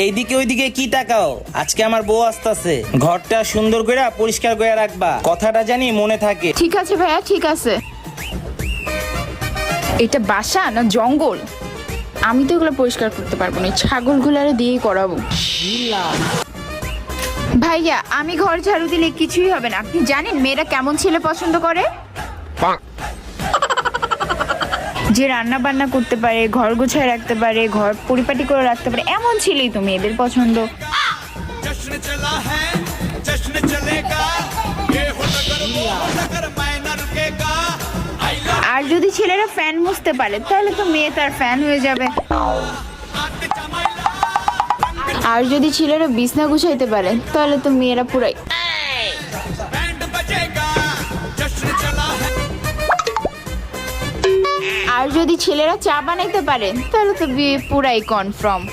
এইদিকে ওইদিকে কি তাকাও, আজকে আমার বউ আসতেছে, ঘরটা সুন্দর করে পরিষ্কার করে রাখবা, কথাটা জানি মনে থাকে। ঠিক আছে ভাইয়া, ঠিক আছে। এটা বাসা না জঙ্গল? আমি তো এগুলো পরিষ্কার করতে পারবো না, ছাগলগুলারে দিয়েই করাবো। ভাইয়া আমি ঘর ঝাড়ু দিলে কিছুই হবে না। আপনি জানেন মেয়েরা কেমন ছেলে পছন্দ করে? যে রান্না বান্না করতে পারে, ঘর গোছায় রাখতে পারে, ঘর পরিপাটি করে রাখতে পারে, এমন ছেলেই তো মেয়েদের পছন্দ। আর যদি ছেলেরা ফ্যান মুছতে পারে তাহলে তো মেয়ে তার ফ্যান হয়ে যাবে। আর যদি ছেলেরা বিছনা গুছাইতে পারে তাহলে তো মেয়েরা পুরাই। আর যদি ছেলেরা চা বানাইতে পারে তাহলে তো বিয়ে পুরাই কনফার্ম।